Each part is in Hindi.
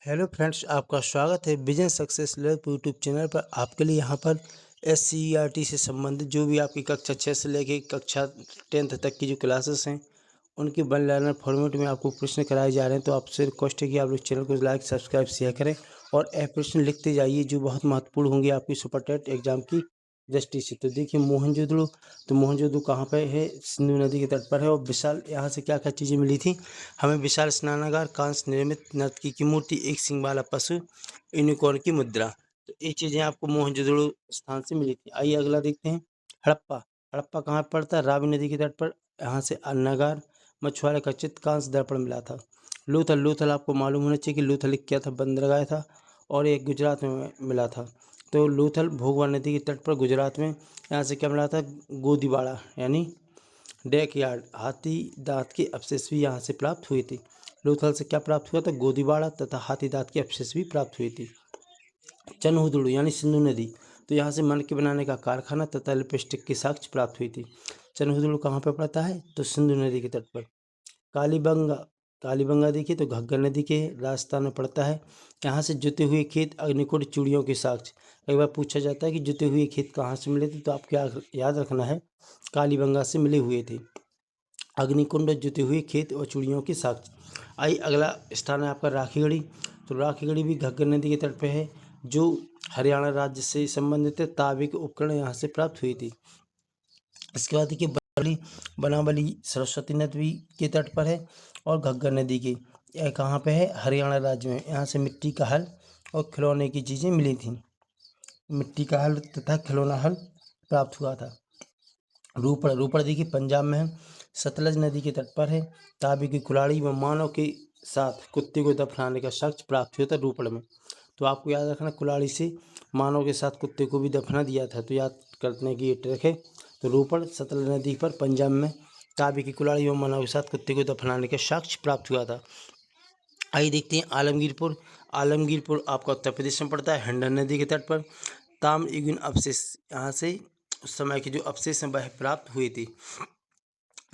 हेलो फ्रेंड्स, आपका स्वागत है business success lab YouTube channel पर। आपके लिए यहाँ पर SCERT से संबंधित जो भी आपकी कक्षा 6 से लेकर कक्षा 10th तक की जो क्लासेस हैं उनके वन लाइनर फॉर्मेट में आपको प्रश्न कराए जा रहे हैं। तो आपसे रिक्वेस्ट है कि आप लोग चैनल को लाइक सब्सक्राइब शेयर करें और प्रश्न लिखते जाइए जो बहुत महत्वपूर्ण होंगे आपकी सुपर टेट एग्जाम की दृष्टि से। तो देखिए मोहनजोदड़ो, तो मोहनजोदड़ो कहाँ पे है? सिंधु नदी के तट पर है। और विशाल, यहाँ से क्या क्या चीज़ें मिली थी हमें? विशाल स्नानागार, कांस्य निर्मित नर्तकी की मूर्ति, एक सिंह वाला पशु, यूनिकॉर्न की मुद्रा। तो ये चीज़ें आपको मोहनजोदड़ो स्थान से मिली थी। आइए अगला देखते हैं। हड़प्पा। हड़प्पा कहाँ पर पड़ता है? रावी नदी के तट पर। यहाँ से नगार, मछुआरे का चित्र, कांस्य दर्पण मिला था। लोथल। लोथल आपको मालूम होना चाहिए कि लोथल एक क्या था? बंदरगाह था और एक गुजरात में मिला था। तो लोथल भोगवा नदी के तट पर गुजरात में। यहाँ से क्या मिला था? गोदीवाड़ा यानी डेक यार्ड, हाथी दांत के अवशेष भी यहाँ से प्राप्त हुए थे। लोथल से क्या प्राप्त हुआ था? गोदीवाड़ा तथा हाथी दांत के अवशेष भी प्राप्त हुए थे। चनहुदड़ू यानी सिंधु नदी, तो यहाँ से मणके बनाने का कारखाना तथा लिपस्टिक के साक्ष्य प्राप्त हुई थी। चनहुदड़ू कहाँ पर पड़ता है? तो सिंधु नदी के तट पर। कालीबंगा। कालीबंगा देखिए तो घग्गर नदी के राजस्थान में पड़ता है। यहाँ से जुते हुए खेत, अग्निकुंड, चूड़ियों के साक्ष्य। कई बार पूछा जाता है कि जुते हुए खेत कहाँ से मिले थे, तो आपको याद रखना है कालीबंगा से मिले हुए थे अग्निकुंड, जुते हुए खेत और चूड़ियों के साक्ष्य। आई अगला स्थान है आपका राखीगढ़ी। तो राखीगढ़ी भी घग्गर नदी के तट पे है जो हरियाणा राज्य से संबंधित है। तांबे के उपकरण यहाँ से प्राप्त हुई थी। इसके बाद देखिए बनावली सरस्वती नदी के तट पर है और घग्गर नदी के, यह कहाँ पे है? हरियाणा राज्य में। यहाँ से मिट्टी का हल और खिलौने की चीज़ें मिली थी। मिट्टी का हल तथा खिलौना हल प्राप्त हुआ था। रोपड़। रोपड़ देखिए पंजाब में है, सतलज नदी के तट पर है। तांबे की कुल्हाड़ी व मानव के साथ कुत्ते को दफनाने का साक्ष्य प्राप्त हुआ था रोपड़ में। तो आपको याद रखना, कुल्हाड़ी से मानव के साथ कुत्ते को भी दफना दिया था, तो याद करने की ये ट्रिक है। तो रोपड़ सतलज नदी पर पंजाब में तांबे की कुल्हाड़ी व मानव के साथ कुत्ते को दफनाने का साक्ष्य प्राप्त हुआ था। आइए देखते हैं आलमगीरपुर। आलमगीरपुर आपका उत्तर प्रदेश में पड़ता है, हिंडन नदी के तट पर। ताम्रयुगीन अवशेष, यहाँ से उस समय के जो अवशेष हैं वह प्राप्त हुए थे।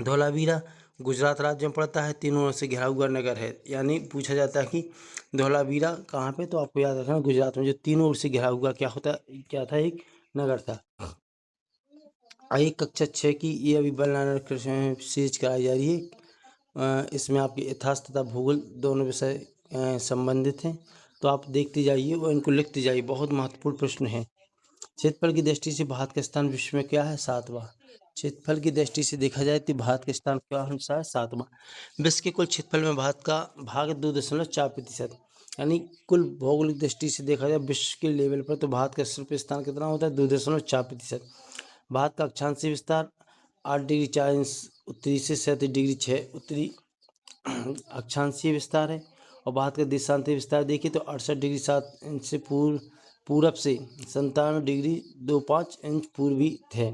धौलावीरा गुजरात राज्य में पड़ता है, तीनों ओर से घिरा हुआ नगर है। यानी पूछा जाता है कि धौलावीरा कहाँ पे? तो आपको याद रखना गुजरात में जो तीनों ओर से घिरा हुआ क्या होता, क्या था? एक नगर था। आइए कक्षा 6 की ये अभी बनाना सीरीज कराई जा रही है। इसमें आपके इतिहास तथा भूगोल दोनों विषय संबंधित हैं। तो आप देखते जाइए और इनको लिखते जाइए, बहुत महत्वपूर्ण प्रश्न है। क्षेत्रफल की दृष्टि से भारत का स्थान विश्व में क्या है? 7वां। क्षेत्रफल की दृष्टि से देखा जाए तो भारत का स्थान क्या है? 7वां। विश्व के कुल क्षेत्रफल में भारत का भाग 2.4%। यानी कुल भौगोलिक दृष्टि से देखा जाए विश्व के लेवल पर तो भारत का सिर्फ स्थान कितना होता है? 2.4%। भारत का अक्षांशीय विस्तार 8 डिग्री 4 इंच उत्तरी से 37 डिग्री 6 उत्तरी अक्षांशीय विस्तार है। और भारत का देशांतरीय विस्तार देखिए तो 68 डिग्री 7 इंच से पूरब से 97 डिग्री 25 इंच पूर्वी है।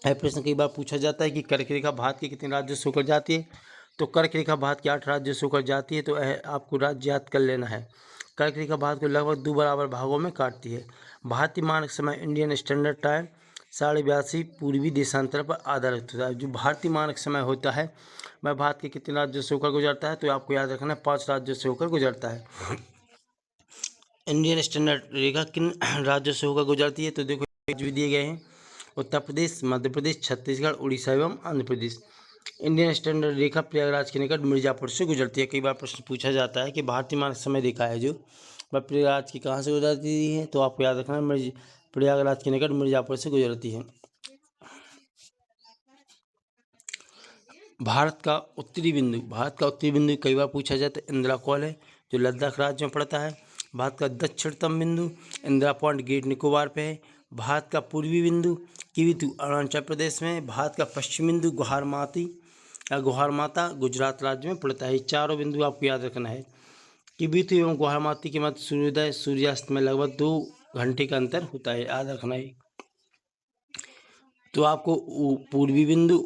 यह प्रश्न कई बार पूछा जाता है कि कर्क रेखा भारत के कितने राज्यों से होकर जाती है? तो कर्क रेखा भारत के 8 राज्यों से होकर जाती है। तो यह आपको राज्य याद कर लेना है। कर्क रेखा भारत को लगभग 2 बराबर भागों में काटती है। भारतीय मानक समय इंडियन स्टैंडर्ड टाइम 82.5 पूर्वी देशांतर पर आधारित होता है। जो भारतीय मानक समय होता है वह भारत के कितने राज्यों से होकर गुजरता है? तो आपको याद रखना है 5 राज्यों से होकर गुजरता है। इंडियन स्टैंडर्ड रेखा किन राज्यों से होकर गुजरती है? तो देखो भी दिए गए हैं, उत्तर प्रदेश, मध्य प्रदेश, छत्तीसगढ़, उड़ीसा एवं आंध्र प्रदेश। इंडियन स्टैंडर्ड रेखा प्रयागराज के निकट मिर्जापुर से गुजरती है। कई बार प्रश्न पूछा जाता है कि भारतीय मानक समय रेखा है जो वह प्रयागराज की कहाँ से गुजरती है? तो आपको याद रखना प्रयागराज के निकट मिर्जापुर से गुजरती है। भारत का उत्तरी बिंदु। भारत का उत्तरी बिंदु कई बार पूछा जाता है, इंदिरा कॉल है जो लद्दाख राज्य में पड़ता है। भारत का दक्षिणतम बिंदु इंदिरा पॉइंट ग्रेट निकोबार पे है। भारत का पूर्वी बिंदु किवितु अरुणाचल प्रदेश में। भारत का पश्चिम बिंदु गुहार माता गुजरात राज्य में पड़ता है। ये चारों बिंदु आपको याद रखना है। किवितु एवं गुहार माता के मध्य सूर्योदय सूर्यास्त में लगभग 2 घंटे का अंतर होता है, याद रखना है। तो आपको पूर्वी बिंदु,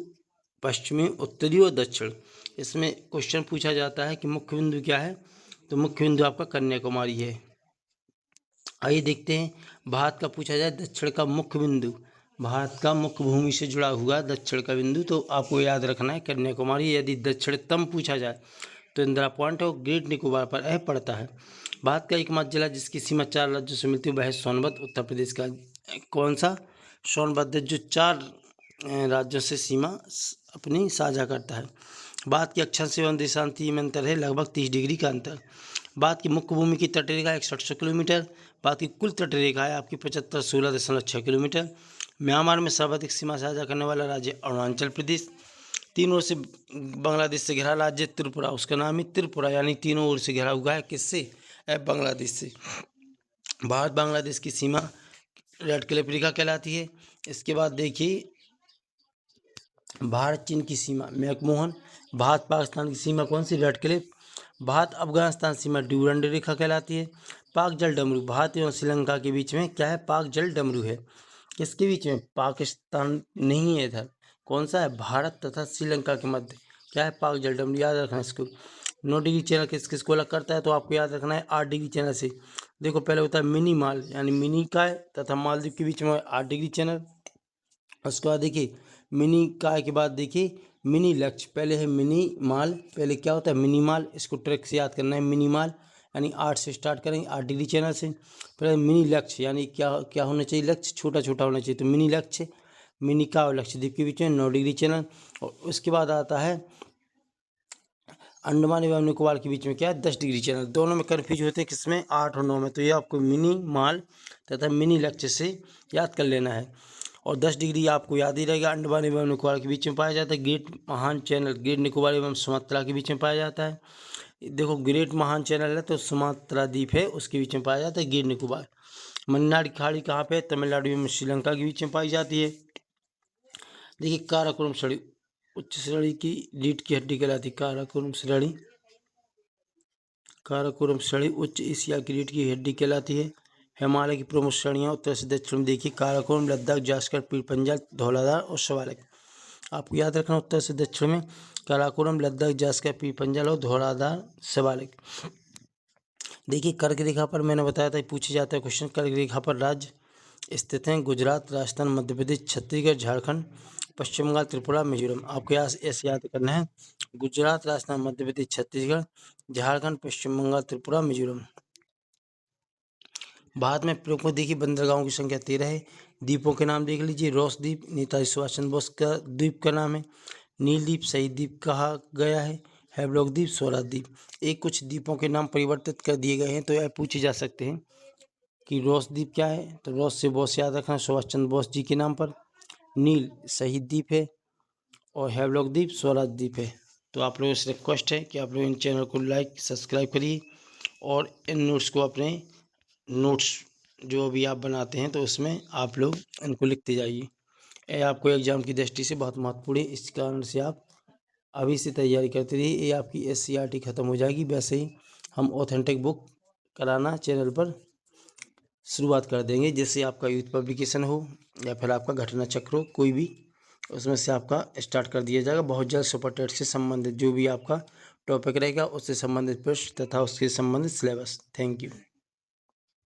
पश्चिमी, उत्तरी और दक्षिण, इसमें क्वेश्चन पूछा जाता है कि मुख्य बिंदु क्या है? तो मुख्य बिंदु आपका कन्याकुमारी है। आइए देखते हैं, भारत का पूछा जाए दक्षिण का मुख्य बिंदु, भारत का मुख्य भूमि से जुड़ा हुआ दक्षिण का बिंदु, तो आपको याद रखना है कन्याकुमारी। यदि दक्षिणतम पूछा जाए तो इंदिरा पॉइंट है वो ग्रेट निकोबार पर पड़ता है। भारत का एकमात्र जिला जिसकी सीमा 4 राज्यों से मिलती है वह है सोनभद्र, उत्तर प्रदेश का। कौन सा? सोनभद्र, जो 4 राज्यों से सीमा अपनी साझा करता है। भारत की अक्षांश एवं देशांतीय में अंतर है लगभग 30 डिग्री का अंतर। भारत की मुख्य भूमि की तटरेखा 6100 किलोमीटर। भारत की कुल तटरेखा है आपकी 7516.6 किलोमीटर। म्यांमार में सर्वाधिक सीमा साझा करने वाला राज्य अरुणाचल प्रदेश। तीनों ओर से बांग्लादेश से घिरा राज्य त्रिपुरा, उसका नाम ही त्रिपुरा, यानी तीनों ओर से घिरा हुआ है। किससे? बांग्लादेश से। भारत बांग्लादेश की सीमा रेड क्लिफ रेखा कहलाती है। इसके बाद देखिए भारत चीन की सीमा मैकमोहन। भारत पाकिस्तान की सीमा कौन सी? Radcliffe. भारत अफगानिस्तान सीमा ड्यूरंड रेखा कहलाती है। पाक जल डमरू भारत एवं श्रीलंका के बीच में क्या है? पाक जल डमरू है। किसके बीच में? पाकिस्तान नहीं है इधर। कौन सा है? भारत तथा श्रीलंका के मध्य क्या है? पाक जल डमरू। याद रखना इसको। 9 डिग्री चैनल किस किस को अलग करता है? तो आपको याद रखना है 8 डिग्री चैनल से। देखो पहले होता है मिनी माल, यानी मिनी काय तथा मालदीव के बीच में 8 डिग्री चैनल। उसके बाद देखिए मिनी काय के बाद देखिए मिनी लक्ष्य। पहले है मिनी माल, पहले क्या होता है? मिनी माल। इसको ट्रिक से याद करना है। मिनी माल यानी 8 से स्टार्ट करेंगे, 8 डिग्री चैनल से। फिर मिनी लक्ष्य यानी क्या क्या होना चाहिए? लक्ष्य छोटा छोटा होना चाहिए। तो मिनी लक्ष्य, मिनी का और लक्षद्वीप के बीच में 9 डिग्री चैनल। और उसके बाद आता है अंडमान एवं निकोबार के बीच में क्या है? 10 डिग्री चैनल। दोनों में कन्फ्यूज होते हैं किसमें? 8 और 9 में। तो ये आपको मिनी माल तथा मिनी लक्ष्य से याद कर लेना है। और 10 डिग्री आपको याद ही रहेगा। अंडमान एवं निकोबार के बीच में पाया जाता है। ग्रेट महान चैनल ग्रेट निकोबार एवं सुमात्रा के बीच में पाया जाता है। देखो ग्रेट महान चैनल है तो सुमात्रा द्वीप है उसके बीच में पाया जाता है ग्रेट निकोबार। मन्नार की खाड़ी कहाँ पे? तमिलनाडु एवं श्रीलंका के बीच में पाई जाती है। देखिए काराकोरम श्रेणी उच्च श्रेणी की रीढ़ की हड्डी कहलाती है। काराकोरम श्रेणी उच्च एशिया की रीढ़ की हड्डी कहलाती है। हिमालय की प्रमुख श्रेणियाँ उत्तर से दक्षिण में देखिए काराकोरम, लद्दाख, जास्कर, पीरपंजल, धौलाधार और शिवालिक। आपको याद रखना उत्तर से दक्षिण में काराकोरम, लद्दाख, जास्कर, पीरपंजल और धौलाधार, शिवालिक। देखिए कर्क रेखा पर मैंने बताया था पूछे जाता है क्वेश्चन। कर्क रेखा पर राज्य स्थित हैं गुजरात, राजस्थान, मध्य प्रदेश, छत्तीसगढ़, झारखंड, पश्चिम बंगाल, त्रिपुरा, मिजोरम। आपको ऐसे याद करना है गुजरात, राजस्थान, मध्य प्रदेश, छत्तीसगढ़, झारखंड, पश्चिम बंगाल, त्रिपुरा, मिजोरम। भारत में प्रमुख देखिए बंदरगाहों की संख्या 13 है। द्वीपों के नाम देख लीजिए। रोस द्वीप नेताजी सुभाष चंद्र बोस का द्वीप का नाम है। नील द्वीप शहीद द्वीप कहा गया है। हैवलॉक द्वीप, स्वराज द्वीप। एक कुछ द्वीपों के नाम परिवर्तित कर दिए गए हैं तो यह पूछे जा सकते हैं कि रोस द्वीप क्या है? तो रोस से बोस याद रखना सुभाष चंद्र बोस जी के नाम पर। नील शहीद द्वीप है और हैवलॉक द्वीप स्वराज द्वीप है। तो आप लोगों से रिक्वेस्ट है कि आप लोग इन चैनल को लाइक सब्सक्राइब करिए और इन नोट्स को अपने नोट्स जो भी आप बनाते हैं तो उसमें आप लोग इनको लिखते जाइए। ये आपको एग्जाम की दृष्टि से बहुत महत्वपूर्ण है। इस कारण से आप अभी से तैयारी करते रहिए। ये आपकी SCRT ख़त्म हो जाएगी। वैसे ही हम ऑथेंटिक बुक कराना चैनल पर शुरुआत कर देंगे, जिससे आपका यूथ पब्लिकेशन हो या फिर आपका घटना चक्र हो, कोई भी उसमें से आपका स्टार्ट कर दिया जाएगा। बहुत जल्द सुपर टेट से संबंधित जो भी आपका टॉपिक रहेगा उससे संबंधित प्रश्न तथा उससे संबंधित सिलेबस। Thank you.